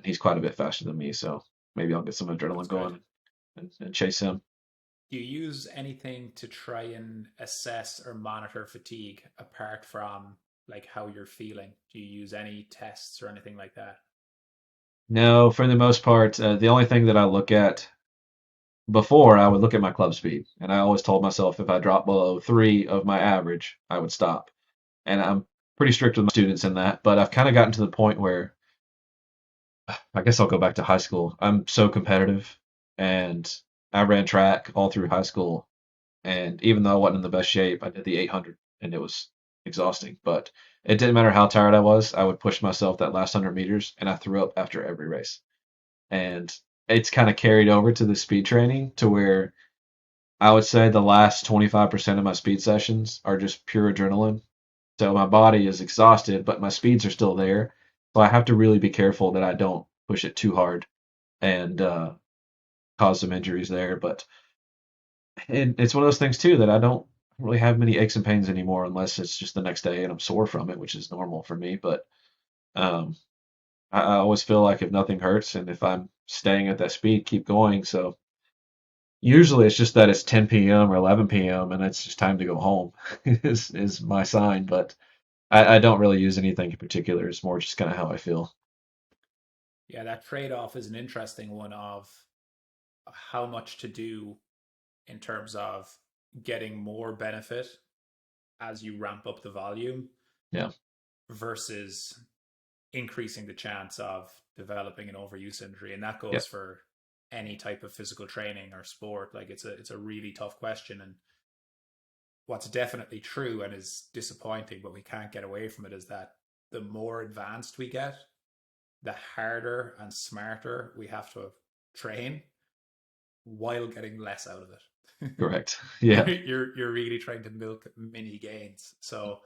He's quite a bit faster than me, so maybe I'll get some That's adrenaline good. going and chase him. Do you use anything to try and assess or monitor fatigue apart from like how you're feeling? Do you use any tests or anything like that? No, for the most part, the only thing that I look at before, I would look at my club speed, and I always told myself if I dropped below 3 of my average, I would stop. And I'm pretty strict with my students in that, but I've kind of gotten to the point where I guess I'll go back to high school. I'm so competitive, and I ran track all through high school. And even though I wasn't in the best shape, I did the 800, and it was exhausting. But it didn't matter how tired I was, I would push myself that last 100 meters, and I threw up after every race. And it's kind of carried over to the speed training to where I would say the last 25% of my speed sessions are just pure adrenaline. So my body is exhausted, but my speeds are still there. So I have to really be careful that I don't push it too hard and cause some injuries there. But it's one of those things too that I don't really have many aches and pains anymore unless it's just the next day and I'm sore from it, which is normal for me. But um, I always feel like if nothing hurts and if I'm staying at that speed, keep going. So usually it's just that it's 10 p.m. or 11 p.m. and it's just time to go home is my sign. But I don't really use anything in particular. It's more just kind of how I feel. Yeah, that trade-off is an interesting one of how much to do in terms of getting more benefit as you ramp up the volume Yeah. versus increasing the chance of developing an overuse injury. And that Yeah. goes for any type of physical training or sport. Like it's a really tough question. And what's definitely true and is disappointing, but we can't get away from it, is that the more advanced we get, the harder and smarter we have to train while getting less out of it. Correct. you're, Yeah. you're really trying to milk mini gains. So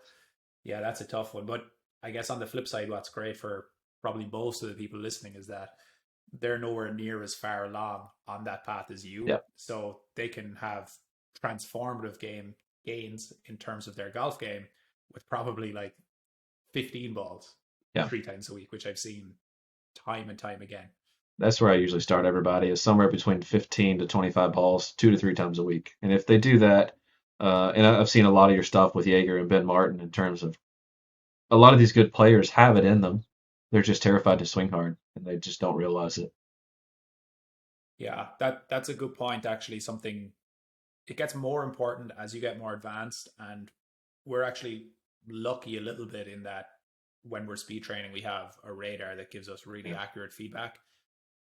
yeah, that's a tough one. But I guess on the flip side, what's great for probably most of the people listening is that they're nowhere near as far along on that path as you. Yeah. So they can have transformative game gains in terms of their golf game with probably like 15 balls Yeah. 3 times a week, which I've seen time and time again. That's where I usually start everybody is somewhere between 15 to 25 balls, 2 to 3 times a week. And if they do that, and I've seen a lot of your stuff with Jaeger and Ben Martin in terms of a lot of these good players have it in them. They're just terrified to swing hard and they just don't realize it. Yeah, that's a good point. Actually, something, it gets more important as you get more advanced, and we're actually lucky a little bit in that when we're speed training, we have a radar that gives us really Yeah. accurate feedback.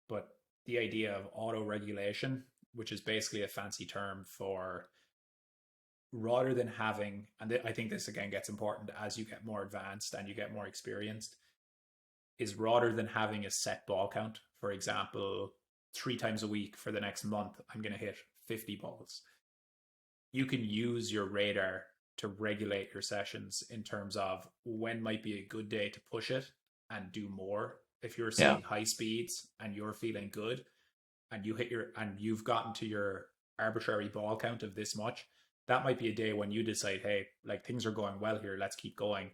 But the idea of auto regulation, which is basically a fancy term for, rather than having, and I think this again gets important as you get more advanced and you get more experienced, is rather than having a set ball count, for example, 3 times a week for the next month, I'm going to hit 50 balls. You can use your radar to regulate your sessions in terms of when might be a good day to push it and do more. If you're Yeah. seeing high speeds and you're feeling good and you've gotten to your arbitrary ball count of this much, that might be a day when you decide, hey, like things are going well here, let's keep going.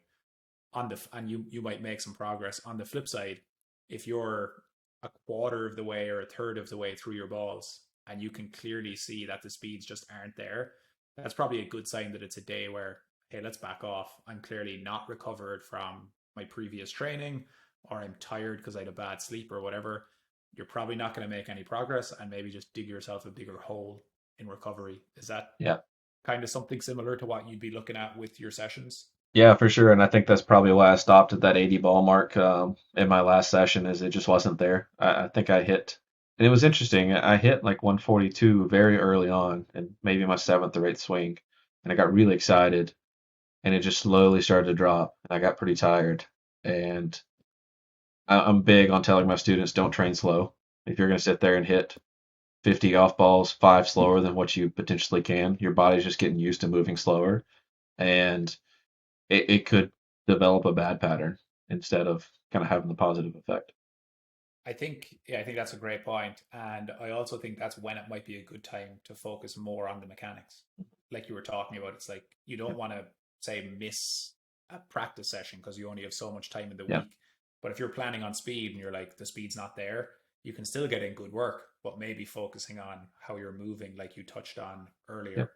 And you might make some progress. On the flip side, if you're a quarter of the way or a third of the way through your balls and you can clearly see that the speeds just aren't there, that's probably a good sign that it's a day where, hey, let's back off. I'm clearly not recovered from my previous training, or I'm tired because I had a bad sleep or whatever, you're probably not going to make any progress and maybe just dig yourself a bigger hole in recovery. Is that Yeah. kind of something similar to what you'd be looking at with your sessions? Yeah, for sure. And I think that's probably why I stopped at that 80 ball mark in my last session is it just wasn't there. I think I hit, and it was interesting. I hit like 142 very early on and maybe my seventh or eighth swing. And I got really excited and it just slowly started to drop. And I got pretty tired. And I'm big on telling my students don't train slow. If you're going to sit there and hit 50 golf balls, five slower than what you potentially can, your body's just getting used to moving slower. And it could develop a bad pattern instead of kind of having the positive effect. I think that's a great point, and I also think that's when it might be a good time to focus more on the mechanics. Like you were talking about, it's like you Yeah, don't want to say miss a practice session because you only have so much time in the yeah, week. But if you're planning on speed and you're like the speed's not there, you can still get in good work, but maybe focusing on how you're moving, like you touched on yeah, earlier.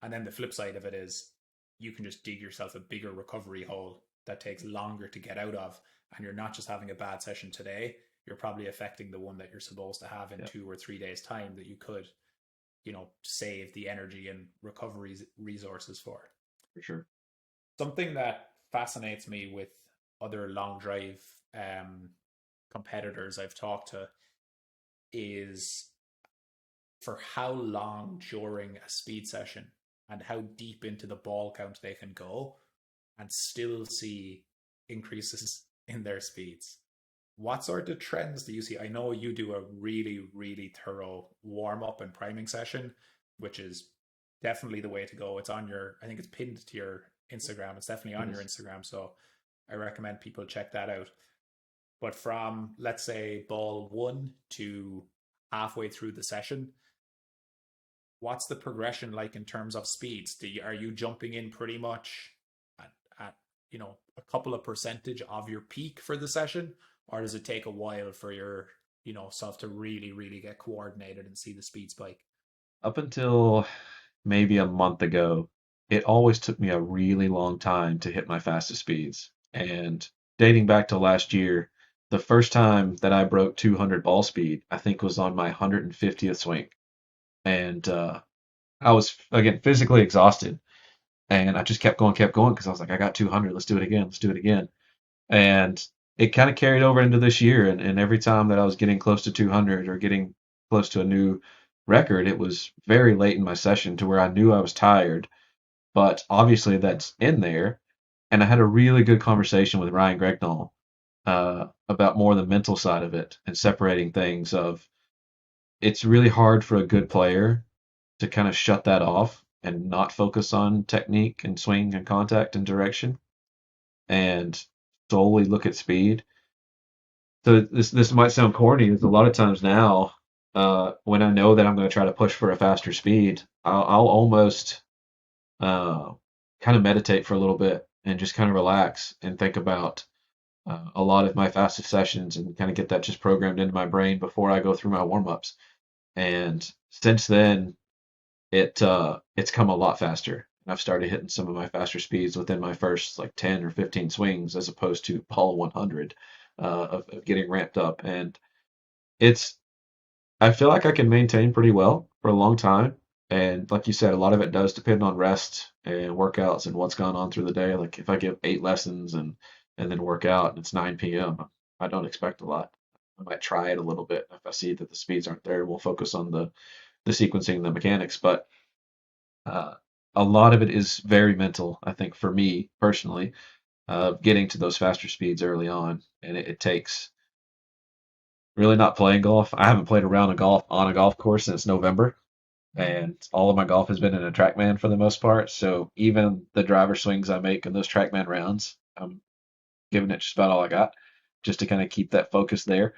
And then the flip side of it is you can just dig yourself a bigger recovery hole that takes longer to get out of, and you're not just having a bad session today, you're probably affecting the one that you're supposed to have in yeah, 2 or 3 days time that you could, save the energy and recovery resources for. for sure. Something that fascinates me with other long drive um, competitors I've talked to is for how long during a speed session and how deep into the ball count they can go and still see increases in their speeds. What sort of trends do you see? I know you do a really, really thorough warm up and priming session, which is definitely the way to go. It's on your, I think it's pinned to your Instagram. It's definitely It on your is. Instagram. So I recommend people check that out. But from, let's say, ball one to halfway through the session, what's the progression like in terms of speeds? Are you jumping in pretty much at a couple of percentage of your peak for the session, or does it take a while for your self to really really get coordinated and see the speed spike? Up until maybe a month ago, it always took me a really long time to hit my fastest speeds. And dating back to last year, the first time that I broke 200 ball speed, I think was on my 150th swing. And I was, again, physically exhausted. And I just kept going because I was like, I got 200. Let's do it again. Let's do it again. And it kind of carried over into this year. And every time that I was getting close to 200 or getting close to a new record, it was very late in my session to where I knew I was tired. But obviously, that's in there. And I had a really good conversation with Ryan Gregnall about more the mental side of it and separating things. Of it's really hard for a good player to kind of shut that off and not focus on technique and swing and contact and direction and solely look at speed. So this might sound corny. Is a lot of times now, when I know that I'm going to try to push for a faster speed, I'll almost uh, kind of meditate for a little bit and just kind of relax and think about a lot of my fastest sessions and kind of get that just programmed into my brain before I go through my warm ups. And since then, it's come a lot faster. I've started hitting some of my faster speeds within my first like 10 or 15 swings as opposed to ball 100 of getting ramped up. And it's I feel like I can maintain pretty well for a long time. And like you said, a lot of it does depend on rest and workouts and what's gone on through the day. Like if I give 8 lessons and then work out and it's 9 p.m., I don't expect a lot. I might try it a little bit. If I see that the speeds aren't there, we'll focus on the sequencing and the mechanics. But uh, a lot of it is very mental, I think, for me personally, getting to those faster speeds early on. And it takes really not playing golf. I haven't played a round of golf on a golf course since November, and all of my golf has been in a TrackMan for the most part. So even the driver swings I make in those TrackMan rounds, I'm giving it just about all I got, just to kind of keep that focus there.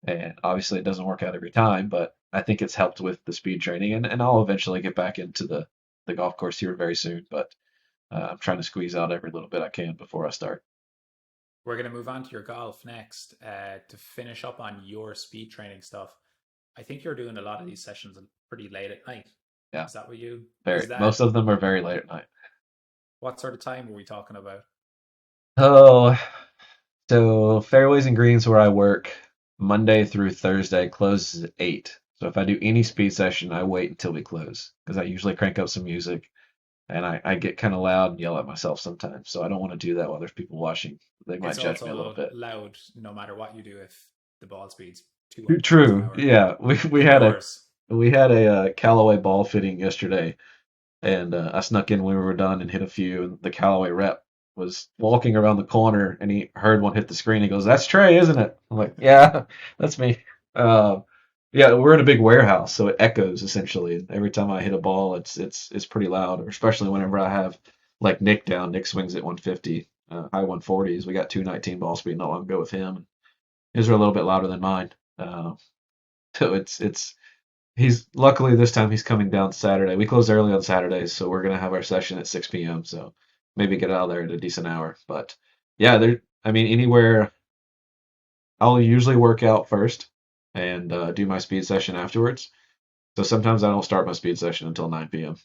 And obviously, it doesn't work out every time, but I think it's helped with the speed training, and I'll eventually get back into the golf course here very soon. But I'm trying to squeeze out every little bit I can before I start. We're going to move on to your golf next. To finish up on your speed training stuff, I think you're doing a lot of these sessions pretty late at night. Yeah, Is that what you? Is very. Most that of them are very late at night. What sort of time were we talking about? Oh, so fairways and greens where I work Monday through Thursday closes at 8. So if I do any speed session, I wait until we close because I usually crank up some music and I get kind of loud and yell at myself sometimes. So I don't want to do that while there's people watching. They might It's judge me a little also bit. loud no matter what you do if the ball speed's 200 miles an True. hour Yeah, we had a indoors. Callaway ball fitting yesterday, and I snuck in when we were done and hit a few. And the Callaway rep was walking around the corner, and he heard one hit the screen. He goes, "That's Trey, isn't it?" I'm like, "Yeah, that's me." Uh, yeah, we're in a big warehouse, so it echoes essentially. Every time I hit a ball, it's pretty loud, especially whenever I have like Nick down. Nick swings at 150, high 140s. We got 219 ball speed not long ago with him. His are a little bit louder than mine. So it's he's luckily this time he's coming down Saturday. We close early on Saturdays, so we're gonna have our session at 6 p.m. So maybe get out of there at a decent hour. But yeah, there. I mean, anywhere I'll usually work out first and do my speed session afterwards. So sometimes I don't start my speed session until 9 p.m.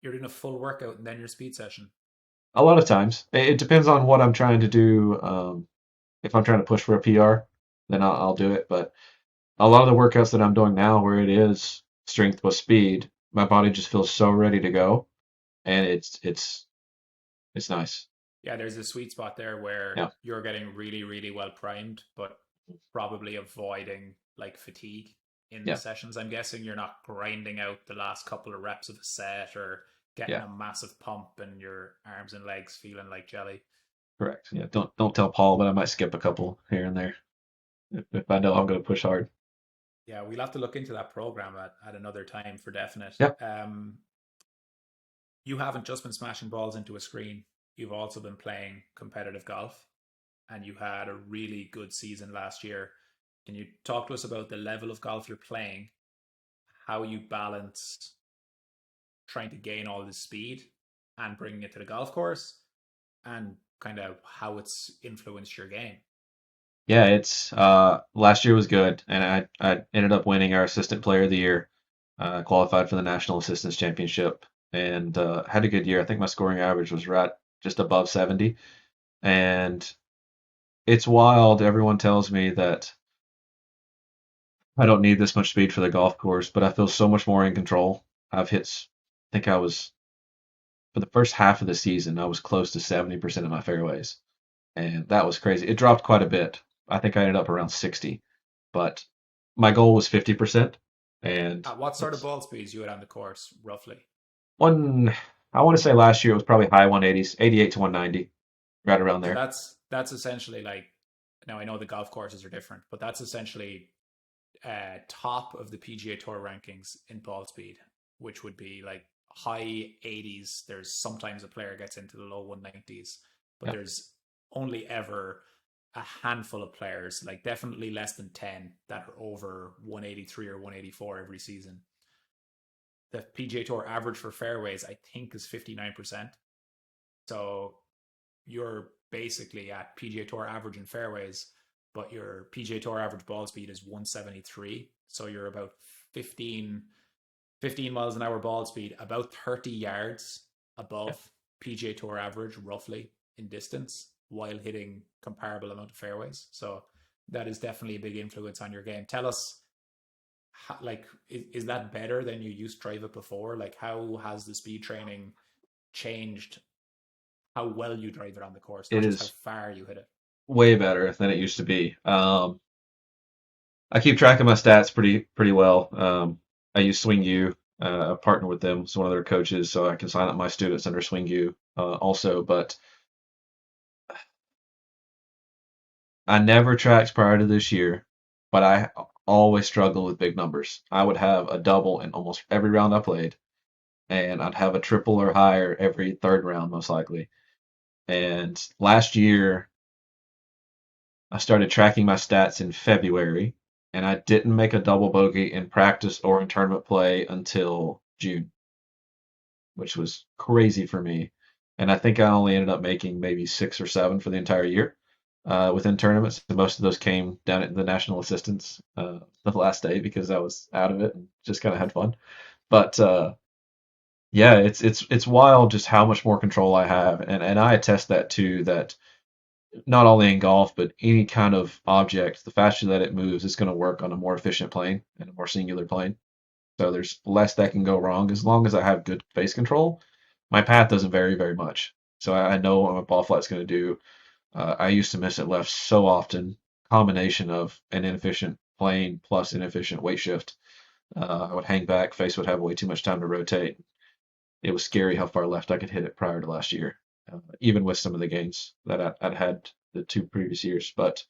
You're doing a full workout and then your speed session. A lot of times it depends on what I'm trying to do. If I'm trying to push for a PR, then I'll do it. But a lot of the workouts that I'm doing now, where it is strength with speed, my body just feels so ready to go, and it's nice. Yeah, there's a sweet spot there where Yeah, you're getting really, really well primed, but probably avoiding like fatigue in the yeah, sessions. I'm guessing you're not grinding out the last couple of reps of a set or getting yeah. a massive pump and your arms and legs feeling like jelly. Correct. Yeah. Don't tell Paul, but I might skip a couple here and there if I know I'm going to push hard. Yeah, we'll have to look into that program at another time for definite. Yeah, You haven't just been smashing balls into a screen. You've also been playing competitive golf, and you had a really good season last year. Can you talk to us about the level of golf you're playing, how you balance trying to gain all this speed and bringing it to the golf course, and kind of how it's influenced your game? yeah. It's last year was good, and I ended up winning our assistant player of the year. Qualified for the national assistants championship, and had a good year. I think my scoring average was right just above 70, and it's wild. Everyone tells me that I don't need this much speed for the golf course, but I feel so much more in control. I've hit, I think I was for the first half of the season, I was close to 70% of my fairways, and that was crazy. It dropped quite a bit. I think I ended up around 60, but my goal was 50%, and At what sort of it's ball speeds you had on the course, roughly? one. I want to say last year it was probably high 180s, 88 to 190, right around So there. that's essentially like, now I know the golf courses are different, but that's essentially top of the PGA Tour rankings in ball speed, which would be like high 80s. There's sometimes a player gets into the low 190s, but Yeah, there's only ever a handful of players, like definitely less than 10, that are over 183 or 184 every season. The PGA Tour average for fairways, I think, is 59%. So you're basically at PGA Tour average in fairways, but your PGA Tour average ball speed is 173. So you're about 15 miles an hour ball speed, about 30 yards yeah. above PGA Tour average, roughly in distance, while hitting comparable amount of fairways. So that is definitely a big influence on your game. Tell us, like, is that better than you used to drive it before? Like, how has the speed training changed how well you drive it on the course, not It just how is far you hit it? way better than it used to be. I keep track of my stats pretty well. I use Swing U. I partner with them as one of their coaches, so I can sign up my students under Swing U also. But I never tracked prior to this year, but I always struggle with big numbers. I would have a double in almost every round I played, and I'd have a triple or higher every third round, most likely. And last year, I started tracking my stats in February, and I didn't make a double bogey in practice or in tournament play until June, which was crazy for me. And I think I only ended up making maybe 6 or 7 for the entire year within tournaments. And most of those came down at the national assistants the last day because I was out of it and just kind of had fun. But Yeah, it's wild just how much more control I have, and I attest that too. That not only in golf, but any kind of object, the faster that it moves, it's going to work on a more efficient plane and a more singular plane. So there's less that can go wrong as long as I have good face control. My path doesn't vary very much, so I know what my ball flight's going to do. I used to miss it left so often. Combination of an inefficient plane plus inefficient weight shift. I would hang back, face would have way too much time to rotate. It was scary how far left I could hit it prior to last year, even with some of the gains that I'd had the 2 previous years. But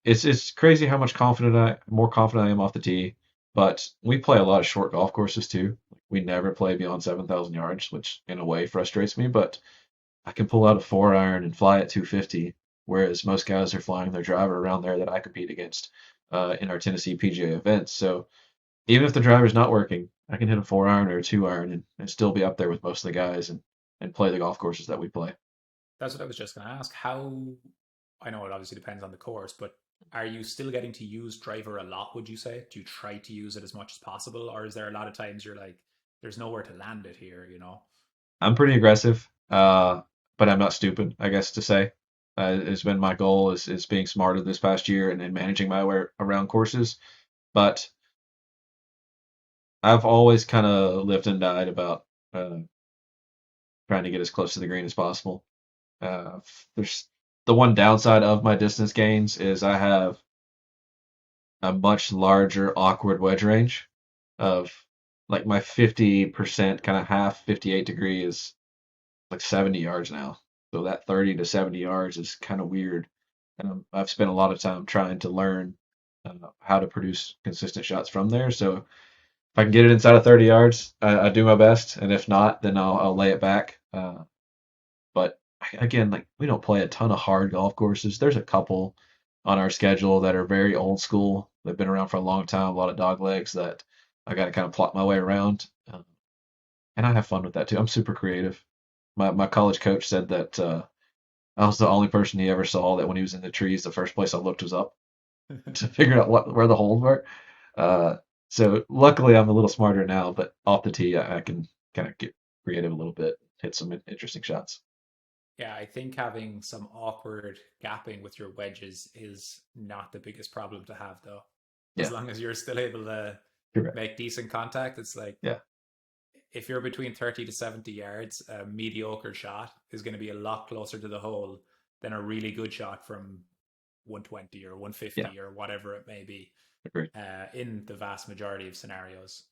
it's crazy how much more confident I am off the tee. But we play a lot of short golf courses too. We never play beyond 7,000 yards, which in a way frustrates me. But I can pull out a 4 iron and fly at 250, whereas most guys are flying their driver around there that I compete against in our Tennessee PGA events. So even if the driver's not working, I can hit a 4 iron or a 2 iron and still be up there with most of the guys and play the golf courses that we play. That's what I was just going to ask. How, I know it obviously depends on the course, but are you still getting to use driver a lot, would you say? Do you try to use it as much as possible? Or is there a lot of times you're like, there's nowhere to land it here, you know? I'm pretty aggressive, but I'm not stupid, I guess to say. It's been my goal is being smarter this past year and managing my way around courses. But I've always kind of lived and died about uh, trying to get as close to the green as possible. Uh, there's the one downside of my distance gains is I have a much larger awkward wedge range of like my 50% kind of half 58 degree is like 70 yards now. So that 30 to 70 yards is kind of weird. And I've spent a lot of time trying to learn how to produce consistent shots from there. So if I can get it inside of 30 yards, I do my best. And if not, then I'll lay it back. But again, like we don't play a ton of hard golf courses. There's a couple on our schedule that are very old school. They've been around for a long time, a lot of dog legs that I got to kind of plot my way around. And I have fun with that too. I'm super creative. My college coach said that I was the only person he ever saw that when he was in the trees, the first place I looked was up to figure out where the holes were. Uh, so luckily, I'm a little smarter now, but off the tee, I can kind of get creative a little bit, hit some interesting shots. Yeah, I think having some awkward gapping with your wedges is not the biggest problem to have, though. As Yeah, long as you're still able to correct. make decent contact, it's like Yeah, if you're between 30 to 70 yards, a mediocre shot is going to be a lot closer to the hole than a really good shot from 120 or yeah, 150 or whatever it may be agreed. in the vast majority of scenarios.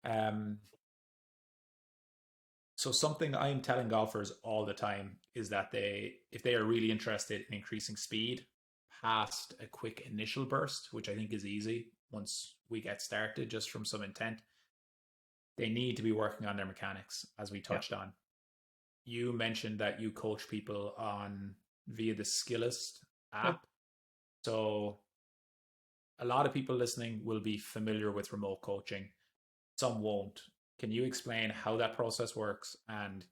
Um, so something I'm telling golfers all the time is that if they are really interested in increasing speed past a quick initial burst, which I think is easy once we get started just from some intent, they need to be working on their mechanics, as we Yeah, touched on. You mentioned that you coach people on via the Skillest yeah. app. So a lot of people listening will be familiar with remote coaching. Some won't. Can you explain how that process works and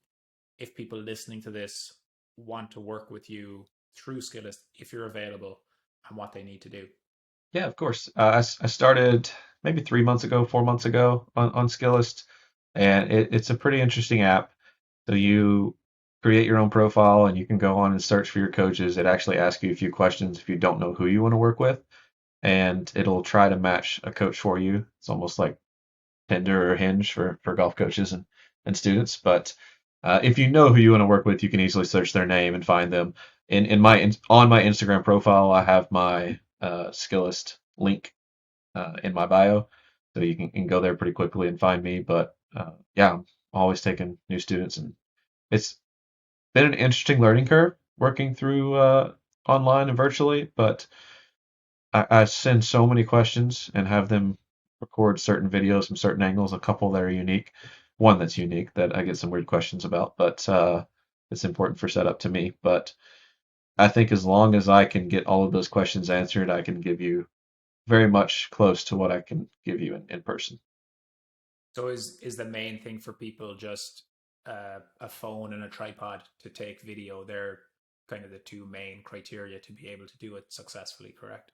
if people listening to this want to work with you through Skillest, if you're available and what they need to do? Yeah, of course. I started maybe 3 months ago, 4 months ago on Skillist, and it's a pretty interesting app. So you create your own profile and you can go on and search for your coaches. It actually asks you a few questions if you don't know who you want to work with, and it'll try to match a coach for you. It's almost like Tinder or Hinge for golf coaches and students. But if you know who you want to work with, you can easily search their name and find them. On my Instagram profile, I have my Skillist link in my bio, so you can go there pretty quickly and find me. But yeah, I'm always taking new students, and it's been an interesting learning curve working through online and virtually. But I send so many questions and have them record certain videos from certain angles, a couple that are unique, one that's unique that I get some weird questions about, but it's important for setup to me. But I think as long as I can get all of those questions answered, I can give you very much close to what I can give you in person. So is the main thing for people just a phone and a tripod to take video? They're kind of the two main criteria to be able to do it successfully, correct?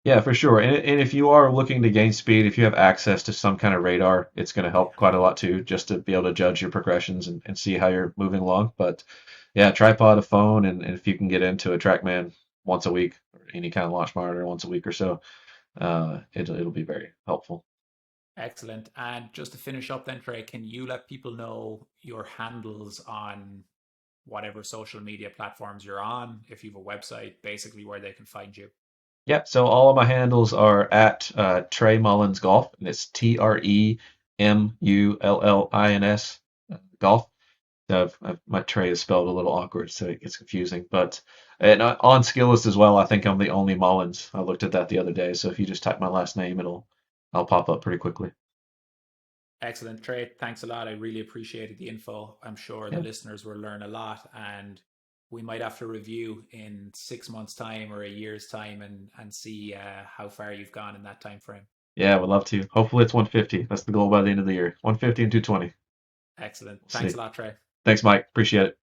Yeah, for sure. And if you are looking to gain speed, if you have access to some kind of radar, it's going to help Yeah. quite a lot too, just to be able to judge your progressions and see how you're moving along. But yeah, tripod, a phone, and if you can get into a TrackMan once a week, or any kind of launch monitor once a week or so, it'll be very helpful. Excellent. And just to finish up then, Trey, can you let people know your handles on whatever social media platforms you're on, if you have a website, basically where they can find you? Yeah, so all of my handles are at Tre Mullins Golf, and it's TreMullins golf. So my Trey is spelled a little awkward, so it gets confusing. But and on Skillist as well, I think I'm the only Mullins. I looked at that the other day, so if you just type my last name, I'll pop up pretty quickly. Excellent, Trey. Thanks a lot. I really appreciated the info. I'm sure the Yeah, listeners will learn a lot, and we might have to review in 6 months' time or a year's time and see how far you've gone in that time frame. yeah, would love to. Hopefully it's 150. That's the goal by the end of the year. 150 and 220. Excellent. We'll Thanks see. a lot, Trey. Thanks, Mike. Appreciate it.